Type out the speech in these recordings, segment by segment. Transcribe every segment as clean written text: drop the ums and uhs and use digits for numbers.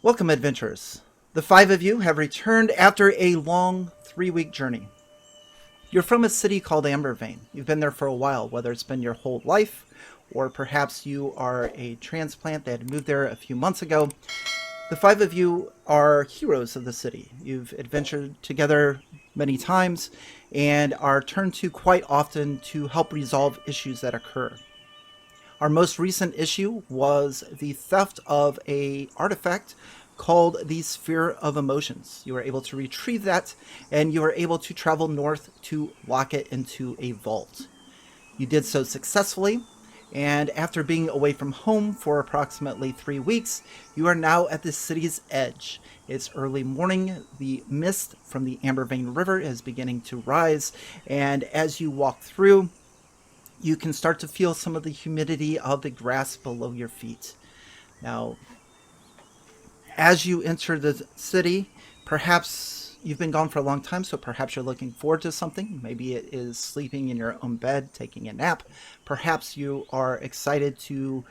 Welcome, adventurers. The five of you have returned after a long 3-week journey. You're from a city called Ambervain. You've been there for a while, whether it's been your whole life, or perhaps you are a transplant that moved there a few months ago. The five of you are heroes of the city. You've adventured together many times and are turned to quite often to help resolve issues that occur. Our most recent issue was the theft of an artifact called the Sphere of Emotions. You were able to retrieve that, and you were able to travel north to lock it into a vault. You did so successfully, and after being away from home for approximately 3 weeks, you are now at the city's edge. It's early morning, the mist from the Ambervain River is beginning to rise, and as you walk through, you can start to feel some of the humidity of the grass below your feet. Now, as you enter the city, perhaps you've been gone for a long time, so perhaps you're looking forward to something. Maybe it is sleeping in your own bed, taking a nap. Perhaps you are excited to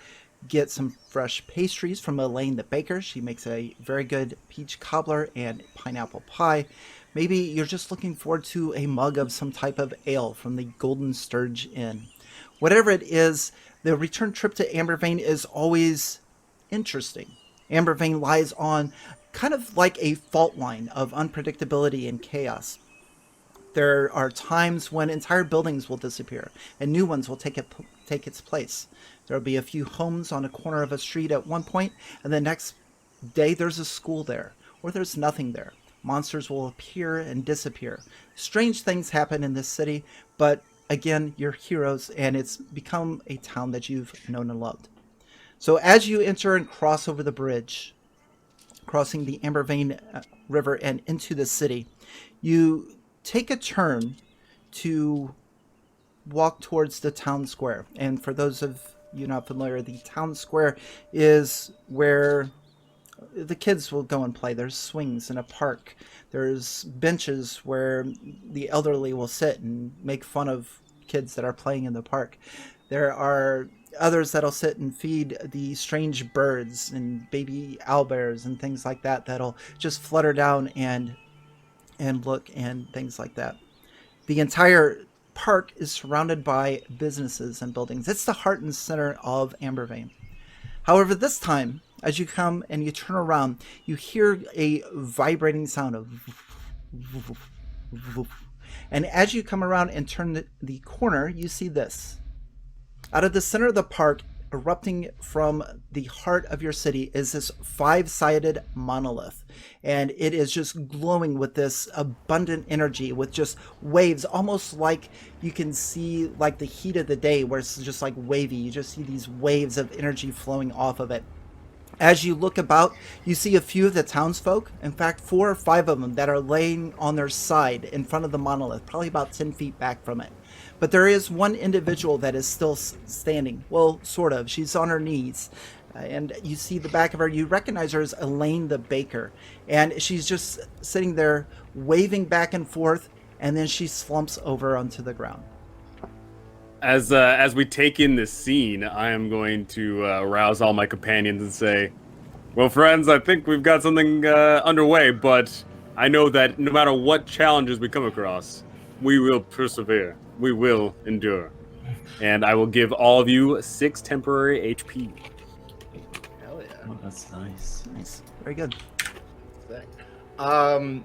get some fresh pastries from Elaine the baker. She makes a very good peach cobbler and pineapple pie. Maybe you're just looking forward to a mug of some type of ale from the Golden Sturge Inn. Whatever it is, the return trip to Ambervain is always interesting. Ambervain lies on kind of like a fault line of unpredictability and chaos. There are times when entire buildings will disappear and new ones will take its place. There will be a few homes on a corner of a street at one point, and the next day there's a school there, or there's nothing there. Monsters will appear and disappear. Strange things happen in this city, but again, you're heroes, and it's become a town that you've known and loved. So as you enter and cross over the bridge, crossing the Ambervain River and into the city, you take a turn to walk towards the town square. And for those of you not familiar, the town square is where the kids will go and play. There's swings in a park. There's benches where the elderly will sit and make fun of kids that are playing in the park. There are others that'll sit and feed the strange birds and baby owlbears and things like that that'll just flutter down and look and things like that. The entire park is surrounded by businesses and buildings. It's the heart and center of Ambervain. However, this time, as you come and you turn around, you hear a vibrating sound of and as you come around and turn the corner, you see this. Out of the center of the park, erupting from the heart of your city, is this 5-sided monolith. And it is just glowing with this abundant energy, with just waves, almost like you can see like the heat of the day where it's just like wavy. You just see these waves of energy flowing off of it. As you look about, you see a few of the townsfolk, in fact 4 or 5 of them, that are laying on their side in front of the monolith, probably about 10 feet back from it. But there is one individual that is still standing. Well, sort of. She's on her knees. And you see the back of her. You recognize her as Elaine the baker. And she's just sitting there waving back and forth. And then she slumps over onto the ground. As we take in this scene, I am going to arouse all my companions and say, well, friends, I think we've got something underway. But I know that no matter what challenges we come across, we will persevere. We will endure. And I will give all of you 6 temporary HP. Hell yeah. Oh, that's nice. Nice. Very good. Sick. I'm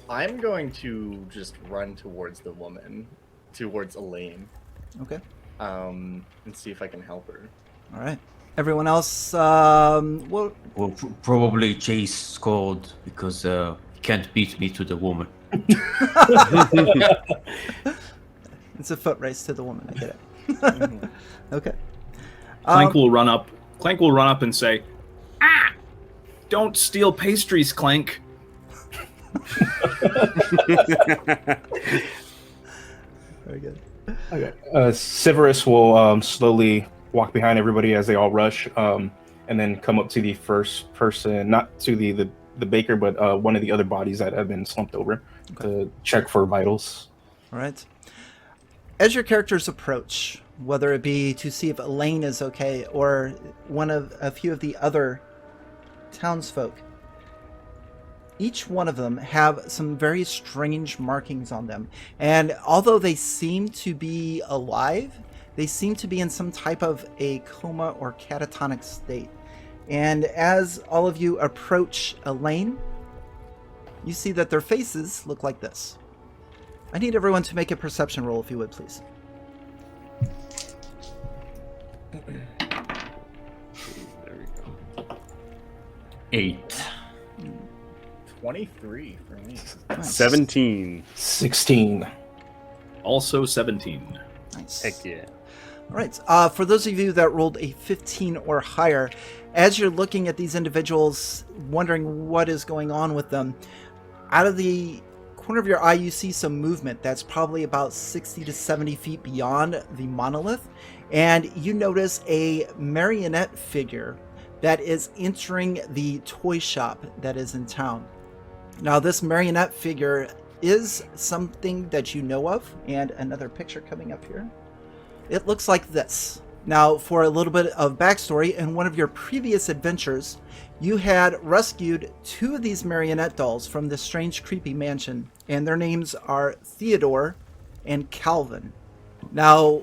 going to just run towards the woman, towards Elaine, Okay. and see if I can help her. All right. Everyone else, well, Well, probably Chase scored because he can't beat me to the woman. it's a foot race to the woman. I get it. Okay. Clank will run up. Clank will run up and say, "Ah! Don't steal pastries, Clank." Very good. Okay. Severus will slowly walk behind everybody as they all rush, and then come up to the first person, not to the baker, but one of the other bodies that have been slumped over, to check for vitals. All right. As your characters approach, whether it be to see if Elaine is okay or one of a few of the other townsfolk. Each one of them have some very strange markings on them. And although they seem to be alive, they seem to be in some type of a coma or catatonic state. And as all of you approach Elaine, you see that their faces look like this. I need everyone to make a perception roll, if you would, please. There we go. 8. 23 for me. Nice. 17. 16. Also 17. Nice. Heck yeah. All right. For those of you that rolled a 15 or higher, as you're looking at these individuals, wondering what is going on with them, out of the corner of your eye, you see some movement that's probably about 60 to 70 feet beyond the monolith, and you notice a marionette figure that is entering the toy shop that is in town. Now, this marionette figure is something that you know of, and another picture coming up here. It looks like this. Now, for a little bit of backstory, in one of your previous adventures, you had rescued 2 of these marionette dolls from this strange, creepy mansion, and their names are Theodore and Calvin. Now,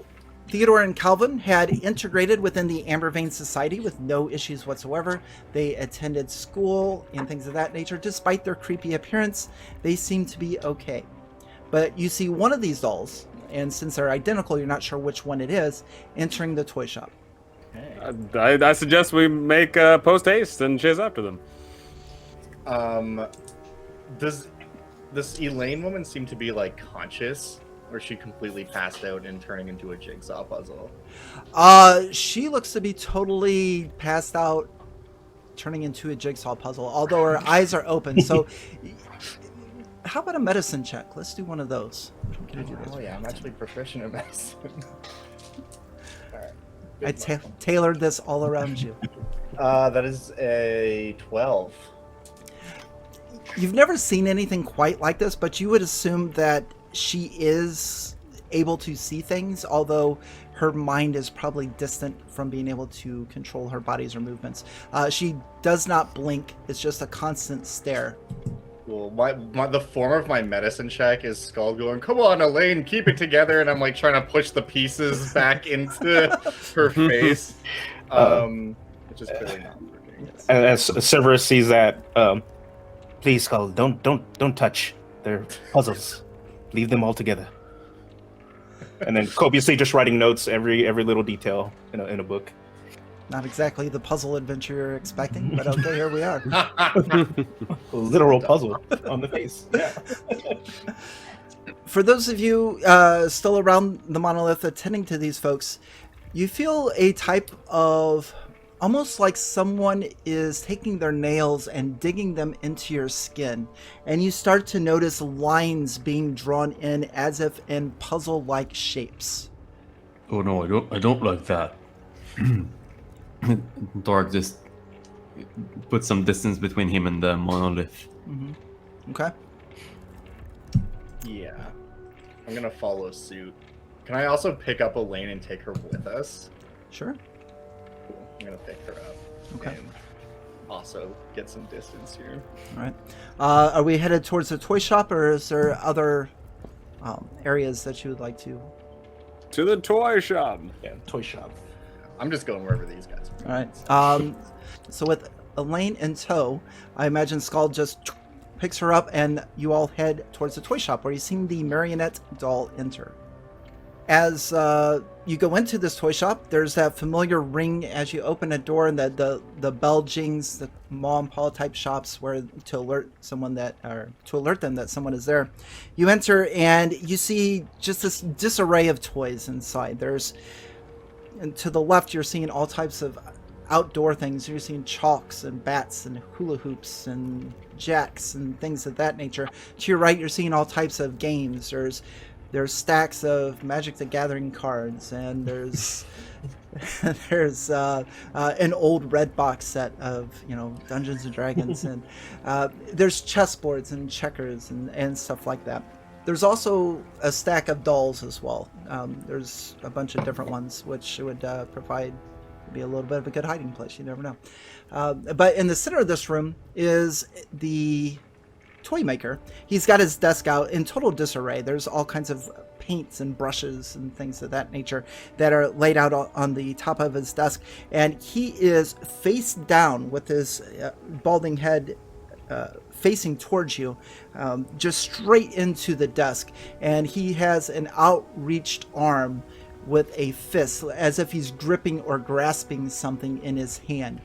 Theodore and Calvin had integrated within the Ambervain Society with no issues whatsoever. They attended school and things of that nature. Despite their creepy appearance, they seem to be okay. But you see one of these dolls, and since they're identical, you're not sure which one it is, entering the toy shop. Okay. I suggest we make post haste and chase after them. Does this Elaine woman seem to be like conscious, or is she completely passed out and turning into a jigsaw puzzle? She looks to be totally passed out, turning into a jigsaw puzzle, although her eyes are open. So how about a medicine check? Let's do one of those. Can I do this? Oh yeah, I'm actually proficient in medicine. Alright. I tailored this all around you. That is a 12. You've never seen anything quite like this, but you would assume that she is able to see things, although her mind is probably distant from being able to control her bodies or movements. She does not blink. It's just a constant stare. Well, the form of my medicine check is Skull going, "Come on, Elaine, keep it together," and I'm like trying to push the pieces back into her face, which is clearly not working. And as Severus sees that, please, Skull, don't touch. They're puzzles. Leave them all together. And then copiously just writing notes, every little detail in a book. Not exactly the puzzle adventure you're expecting, but okay, here we are. A literal puzzle on the face. Yeah. For those of you still around the monolith attending to these folks, you feel a type of almost like someone is taking their nails and digging them into your skin, and you start to notice lines being drawn in as if in puzzle-like shapes. Oh no, I don't like that. Dork just put some distance between him and the monolith. Okay. Yeah, I'm gonna follow suit. Can I also pick up Elaine and take her with us? Sure. Cool. I'm gonna pick her up. Okay. And also get some distance here. All right. Are we headed towards the toy shop, or is there other areas that you would like to? To the toy shop. Yeah, toy shop. I'm just going wherever these guys are. All right. So with Elaine in tow, I imagine Skull just picks her up, and you all head towards the toy shop where you've seen the marionette doll enter. As you go into this toy shop, there's that familiar ring as you open a door, and the bell jings, the mom and pa type shops where to alert someone to alert them that someone is there. You enter and you see just this disarray of toys inside. And to the left, you're seeing all types of outdoor things. You're seeing chalks and bats and hula hoops and jacks and things of that nature. To your right, you're seeing all types of games. There's stacks of Magic the Gathering cards, and there's an old red box set of Dungeons and Dragons, and there's chessboards and checkers and stuff like that. There's also a stack of dolls as well. There's a bunch of different ones which would provide Could be a little bit of a good hiding place. You never know. But in the center of this room is the toy maker. He's got his desk out in total disarray. There's all kinds of paints and brushes and things of that nature that are laid out on the top of his desk. And he is face down with his balding head facing towards you, just straight into the desk. And he has an outreached arm with a fist, as if he's gripping or grasping something in his hand.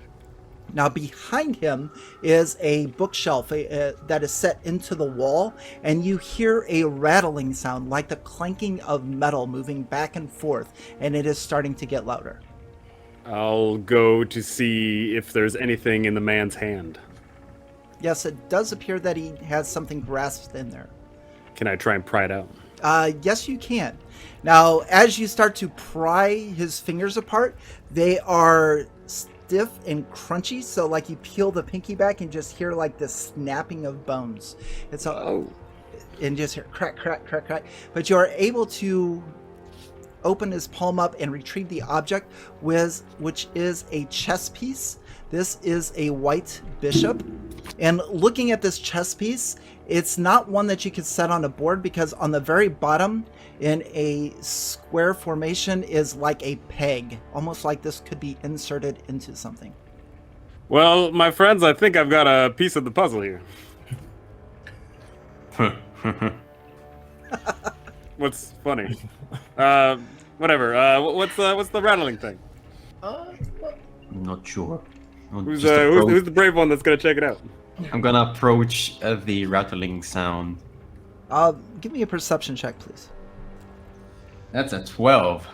Now behind him is a bookshelf that is set into the wall, and you hear a rattling sound like the clanking of metal moving back and forth, and it is starting to get louder. I'll go to see if there's anything in the man's hand. Yes, it does appear that he has something grasped in there. Can I try and pry it out? Yes, you can. Now, as you start to pry his fingers apart, they are stiff and crunchy, so like you peel the pinky back and just hear like the snapping of bones. It's and just hear crack, crack, crack, crack. But you are able to open his palm up and retrieve the object, which is a chess piece. This is a white bishop. And looking at this chess piece, it's not one that you could set on a board, because on the very bottom in a square formation is like a peg, almost like this could be inserted into something. Well, my friends, I think I've got a piece of the puzzle here. What's funny? Whatever. What's the rattling thing? I'm not sure. Who's Just approach- the brave one that's gonna check it out? I'm gonna approach the rattling sound. Give me a perception check, please. That's a 12.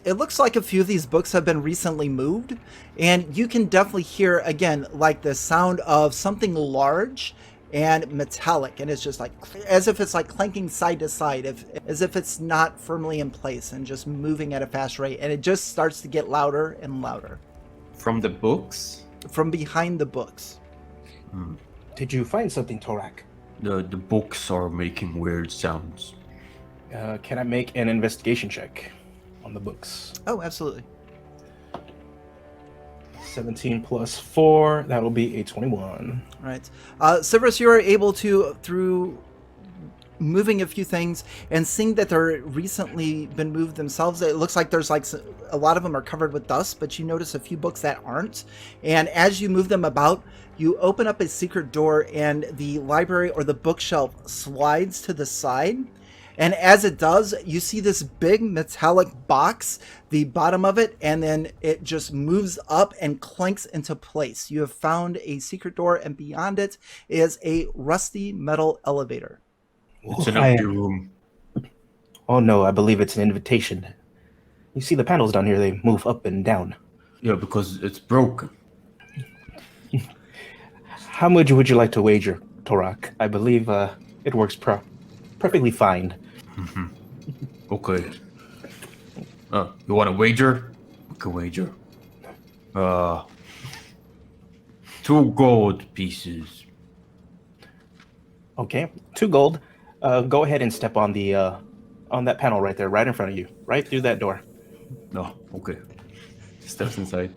It looks like a few of these books have been recently moved, and you can definitely hear, again, like the sound of something large and metallic, and it's just like as if it's like clanking side to side, as if it's not firmly in place and just moving at a fast rate, and it just starts to get louder and louder. From the books? From behind the books. Did you find something, Torak? The books are making weird sounds. Can I make an investigation check on the books? Oh, absolutely. 17 plus 4, that'll be a 21. All right. Severus, you are able to, through moving a few things and seeing that they're recently been moved themselves, it looks like there's like a lot of them are covered with dust, but you notice a few books that aren't. And as you move them about, you open up a secret door, and the library or the bookshelf slides to the side. And as it does, you see this big metallic box, the bottom of it, and then it just moves up and clanks into place. You have found a secret door, and beyond it is a rusty metal elevator. It's an empty room. Oh no, I believe it's an invitation. You see the panels down here, they move up and down. Yeah, because it's broken. How much would you like to wager, Torak? I believe it works perfectly fine. Okay. You want to wager? We can wager. 2 gold pieces. Okay, 2 gold. Go ahead and step on the on that panel right there, right in front of you, right through that door. No, okay. Steps inside.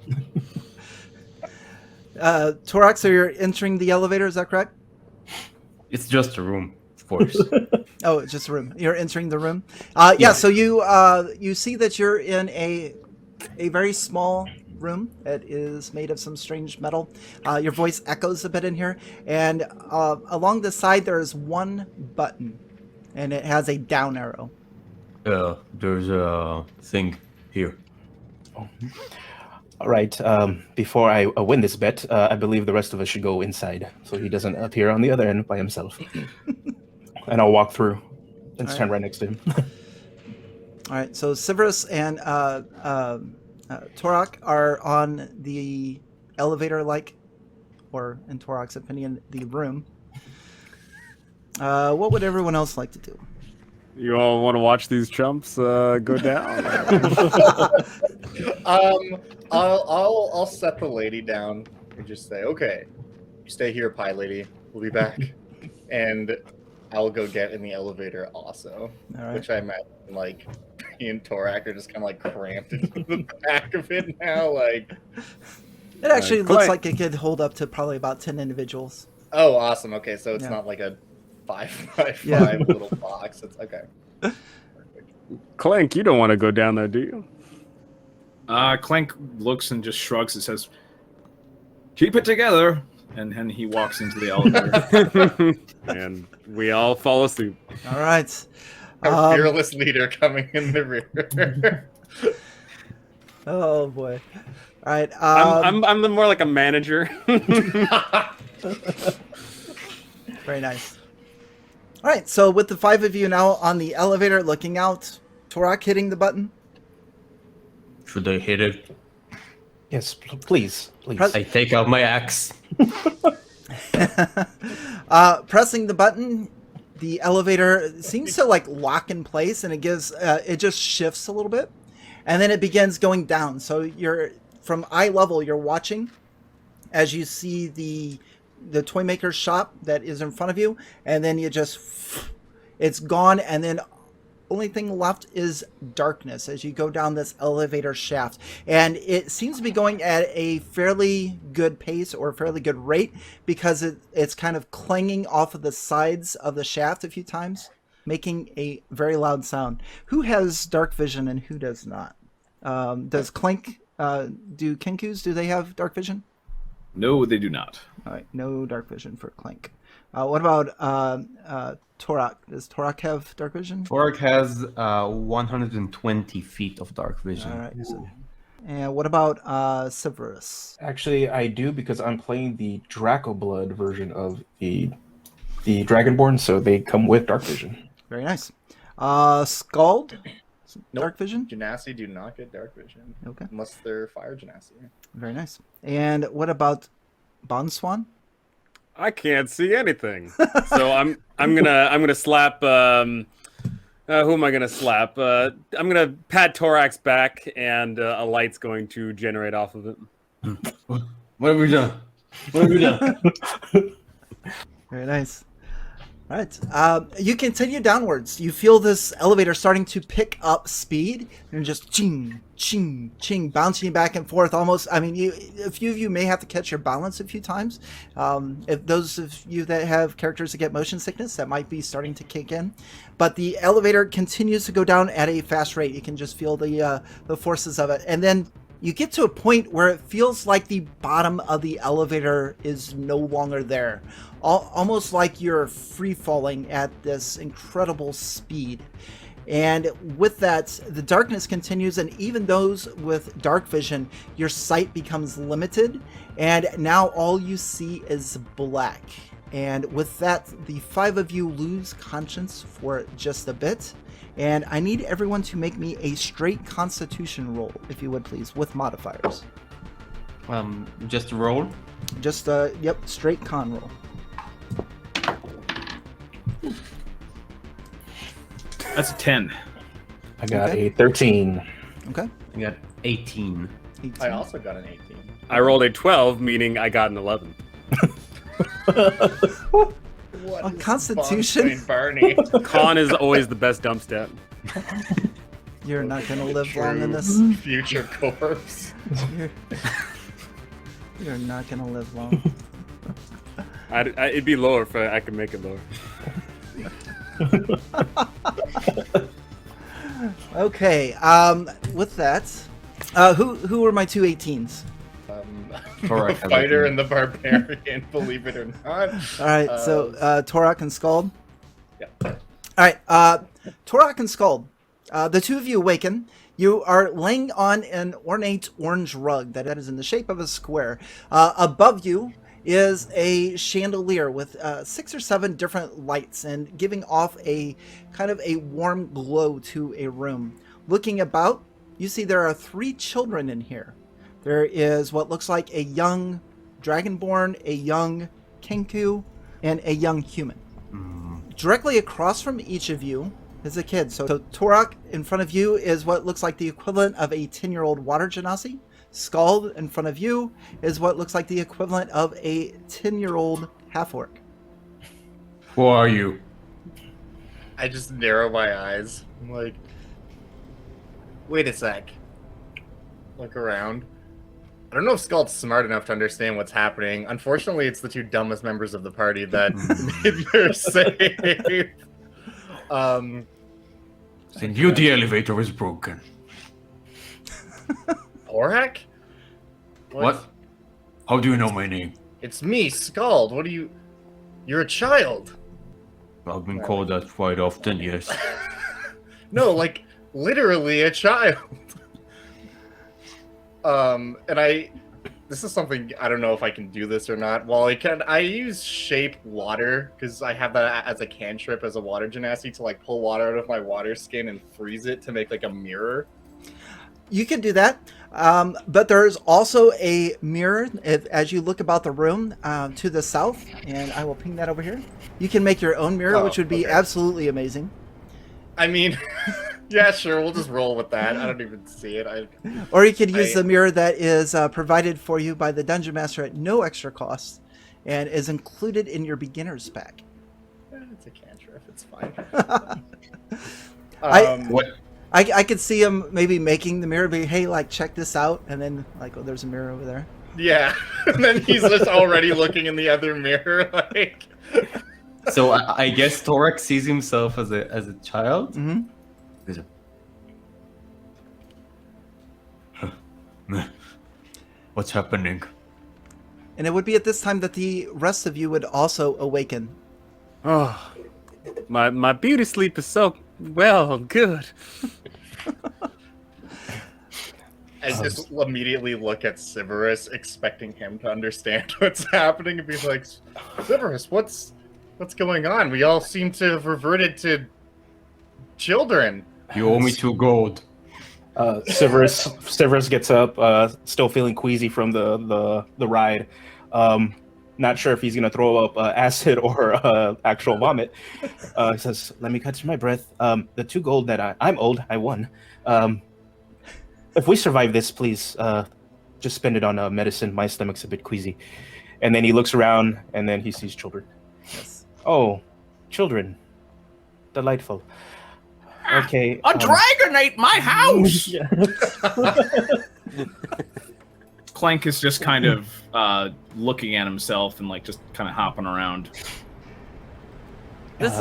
Torak, so you're entering the elevator, is that correct? It's just a room, of course. Oh, it's just a room. You're entering the room. Yeah. So you see that you're in a very small room that is made of some strange metal. Your voice echoes a bit in here, and along the side there is one button, and it has a down arrow. There's a thing here. All right. Before I win this bet, I believe the rest of us should go inside so he doesn't appear on the other end by himself. And I'll walk through and stand right next to him. All right. So Severus and Torak are on the elevator, or in Torak's opinion, the room. What would everyone else like to do? You all want to watch these chumps go down? I'll set the lady down and just say, okay, you stay here, pie lady. We'll be back. And I'll go get in the elevator also. All right. Which I imagine, like, me and Torak are just kind of like cramped into the back of it now. Like, It actually looks Clank. like it could hold up to probably about 10 individuals. oh, awesome. Okay, so it's Yeah. not like a 5x5 Yeah. little box. It's okay. Perfect. Clank, you don't want to go down there, do you? Clank looks and just shrugs and says, "Keep it together." And then he walks into the elevator. And we all fall asleep. All right. Our fearless leader coming in the rear. Oh boy. All right. I'm the more like a manager. Very nice. All right. So with the 5 of you now on the elevator looking out, Torak hitting the button. Should I hit it? Yes, please. Press- I take out my axe. Pressing the button, the elevator seems to like lock in place, and it gives it just shifts a little bit, and then it begins going down. So you're from eye level, you're watching as you see the toy maker's shop that is in front of you, and then you just it's gone, and then only thing left is darkness as you go down this elevator shaft, and it seems to be going at a fairly good pace or fairly good rate because it's kind of clanging off of the sides of the shaft a few times, making a very loud sound. Who has dark vision and who does not? Does Clank do Kinkus? Do they have dark vision? No, they do not. All right, no dark vision for Clank. What about Torak? Does Torak have dark vision? Torak has 120 feet of dark vision. All right. So, and what about Severus? Actually, I do because I'm playing the Draco Blood version of the Dragonborn, so they come with dark vision. Very nice. Scald? Dark vision? Genasi do not get dark vision. Okay. Unless they're fire Genasi. Very nice. And what about Bonswan? I can't see anything. So I'm gonna slap. Who am I gonna slap? I'm gonna pat Torak's back, and a light's going to generate off of it. What have we done? What have we done? Very nice. All right. You continue downwards. You feel this elevator starting to pick up speed and just ching, ching, ching, bouncing you back and forth. Almost, I mean, a few of you may have to catch your balance a few times. If those of you that have characters that get motion sickness, that might be starting to kick in. But the elevator continues to go down at a fast rate. You can just feel the forces of it. And then you get to a point where it feels like the bottom of the elevator is no longer there. Almost like you're free falling at this incredible speed. And with that, the darkness continues, and even those with dark vision, your sight becomes limited, and now all you see is black. And with that, the 5 of you lose conscience for just a bit. And I need everyone to make me a straight Constitution roll, if you would please, with modifiers. Just roll. Just, yep, straight con roll. That's a 10. I got Okay. a 13. Okay. I got 18. 18. I also got an 18. I rolled a 12, meaning I got an 11. What On is Constitution? Bonswain Barney? Con is always the best dump stat. You're not going to live long in this. Future corpse. You're not going to live long. It'd be lower if I could make it lower. Okay, with that, who were my two 18s? The fighter and the barbarian, believe it or not. All right, so Torak and Skald. Yeah. All right, Torak and Skald. The two of you awaken. You are laying on an ornate orange rug that is in the shape of a square. Above you is a chandelier with 6 or 7 different lights and giving off a kind of a warm glow to a room. Looking about, you see there are 3 children in here. There is what looks like a young dragonborn, a young kenku, and a young human. Directly across from each of you is a kid. So Torak in front of you is what looks like the equivalent of a 10-year-old water genasi. Skald in front of you is what looks like the equivalent of a 10-year-old half-orc. Who are you? I just narrow my eyes. I'm like, Wait a sec. Look around. I don't know if Scald's smart enough to understand what's happening. Unfortunately, it's the two dumbest members of the party that made their save. Then you, the elevator is broken. Orak? What? How do you know my name? It's me, Scald. What do you... You're a child. I've been called that quite often, yes. No, like, literally a child. This is something, I don't know if I can do this or not. Well, I use shape water, because I have that as a cantrip, as a water gymnastic, to, like, pull water out of my water skin and freeze it to make, like, a mirror. You can do that, but there's also a mirror as you look about the room to the south, and I will ping that over here. You can make your own mirror, which would be absolutely amazing. I mean, yeah, sure, we'll just roll with that. I don't even see it. Or you could use the mirror that is provided for you by the Dungeon Master at no extra cost and is included in your beginner's pack. It's a cantrip, it's fine. I could see him maybe making the mirror, be hey, like, check this out, and then, like, oh, there's a mirror over there. Yeah, and then he's just already looking in the other mirror, like... So I guess Thorax sees himself as a child? Mm-hmm. What's happening? And it would be at this time that the rest of you would also awaken. Oh, my beauty sleep is so good. I just immediately look at Severus, expecting him to understand what's happening, and be like, Severus, what's going on? We all seem to have reverted to children. You owe me 2 gold. Severus gets up, still feeling queasy from the ride. Not sure if he's gonna throw up acid or actual vomit. He says, "Let me catch my breath. The 2 gold that I'm old, I won. If we survive this, please just spend it on medicine. My stomach's a bit queasy." And then he looks around, and then he sees children. Yes. Oh, children, delightful. Okay. A dragon ate my house. Clank is just kind of looking at himself and like just kind of hopping around. This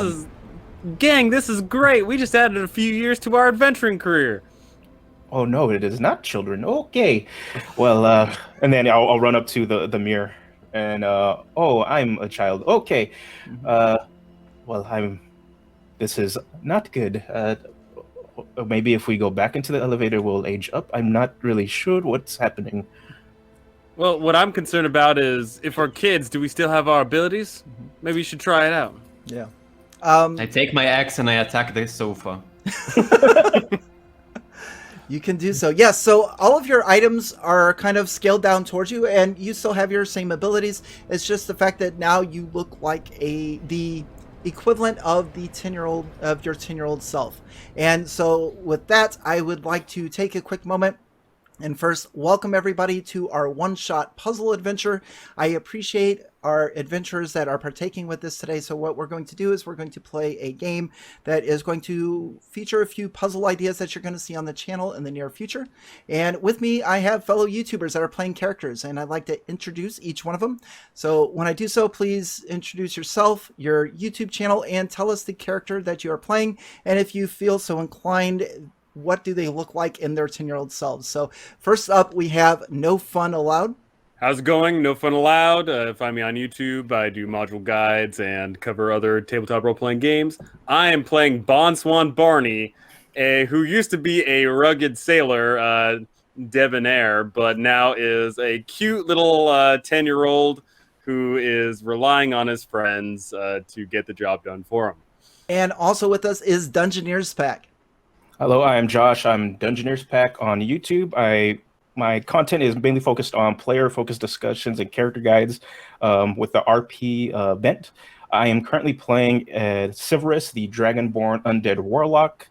is great. We just added a few years to our adventuring career. Oh no, it is not children. Okay, well, and then I'll run up to the mirror, and oh, I'm a child. Okay, well, This is not good. Maybe if we go back into the elevator, we'll age up. I'm not really sure what's happening. Well, what I'm concerned about is if our kids, do we still have our abilities? Maybe you should try it out. Yeah. I take my axe and I attack the sofa. You can do so. Yes, so all of your items are kind of scaled down towards you, and you still have your same abilities. It's just the fact that now you look like the equivalent of the 10-year-old of your 10-year-old self. And so with that, I would like to take a quick moment and first welcome everybody to our one-shot puzzle adventure. I appreciate our adventurers that are partaking with this today. So what we're going to do is we're going to play a game that is going to feature a few puzzle ideas that you're going to see on the channel in the near future. And with me, I have fellow YouTubers that are playing characters, and I'd like to introduce each one of them. So when I do so, please introduce yourself, your YouTube channel, and tell us the character that you are playing. And if you feel so inclined, what do they look like in their 10-year-old selves? So first up, we have No Fun Allowed. How's it going? No Fun Allowed. Find me on YouTube. I do module guides and cover other tabletop role-playing games. I am playing Bonswan Barney, who used to be a rugged sailor, debonair, but now is a cute little 10-year-old who is relying on his friends to get the job done for him. And also with us is Dungeoneers Pack. Hello, I am Josh. I'm Dungeoneers Pack on YouTube. My content is mainly focused on player-focused discussions and character guides with the RP bent. I am currently playing Severus, the Dragonborn Undead Warlock.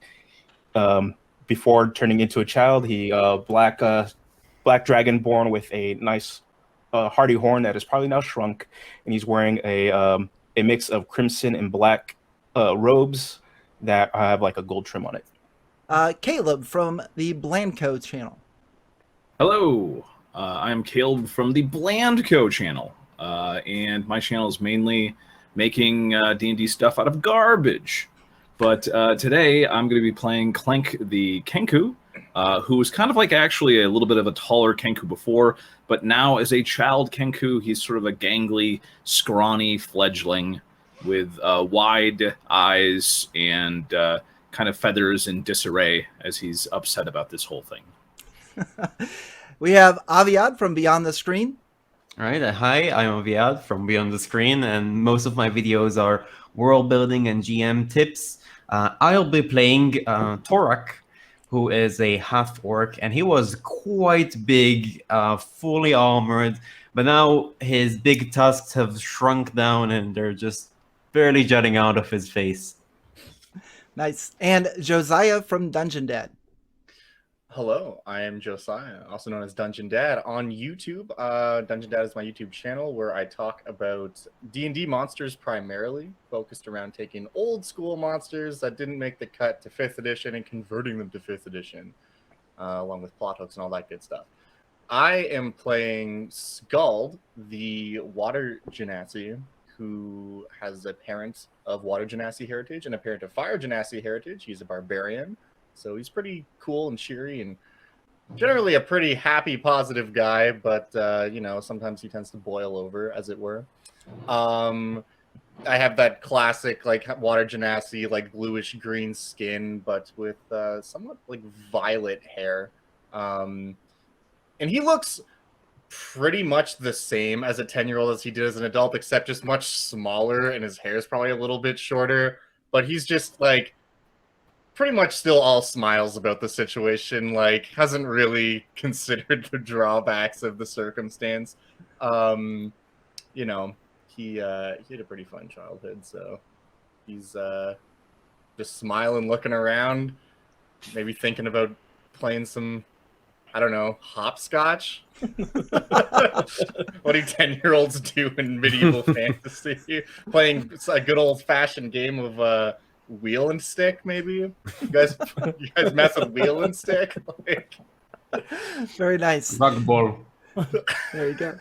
Before turning into a child, he black Dragonborn with a nice hardy horn that is probably now shrunk, and he's wearing a mix of crimson and black robes that have like a gold trim on it. Caleb from the Blandco channel. Hello, I am Caleb from the Blandco channel, and my channel is mainly making D&D stuff out of garbage. But today I'm going to be playing Clank the Kenku, who was kind of like actually a little bit of a taller Kenku before, but now as a child Kenku, he's sort of a gangly, scrawny fledgling with wide eyes and kind of feathers in disarray as he's upset about this whole thing. We have Aviad from Beyond the Screen. All right, hi, I'm Aviad from Beyond the Screen, and most of my videos are world building and GM tips. I'll be playing Torak, who is a half-orc, and he was quite big, fully armored, but now his big tusks have shrunk down and they're just barely jutting out of his face. Nice. And Josiah from Dungeon Dad. Hello, I am Josiah, also known as Dungeon Dad on YouTube. Dungeon Dad is my YouTube channel where I talk about D&D monsters primarily, focused around taking old school monsters that didn't make the cut to 5th edition and converting them to 5th edition, along with plot hooks and all that good stuff. I am playing Skald, the water genasi, who has a parent of water genasi heritage and a parent of fire genasi heritage. He's a barbarian. So he's pretty cool and cheery and generally a pretty happy, positive guy, but, you know, sometimes he tends to boil over, as it were. I have that classic, like, water genasi, like, bluish-green skin, but with somewhat, like, violet hair. And he looks pretty much the same as a 10-year-old as he did as an adult, except just much smaller, and his hair is probably a little bit shorter. But he's just, like, pretty much still all smiles about the situation, like hasn't really considered the drawbacks of the circumstance. You know, he had a pretty fun childhood, so he's just smiling, looking around, maybe thinking about playing some, I don't know, hopscotch. What do 10-year-olds do in medieval fantasy? Playing a good old-fashioned game of wheel and stick, maybe. You guys mess with wheel and stick. Like... Very nice. Rug ball. There you go.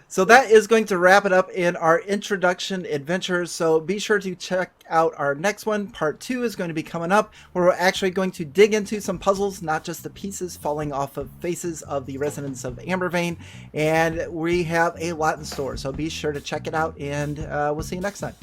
So that is going to wrap it up in our introduction adventure. So be sure to check out our next one. Part 2 is going to be coming up, where we're actually going to dig into some puzzles, not just the pieces falling off of faces of the residents of Ambervain. And we have a lot in store. So be sure to check it out, and we'll see you next time.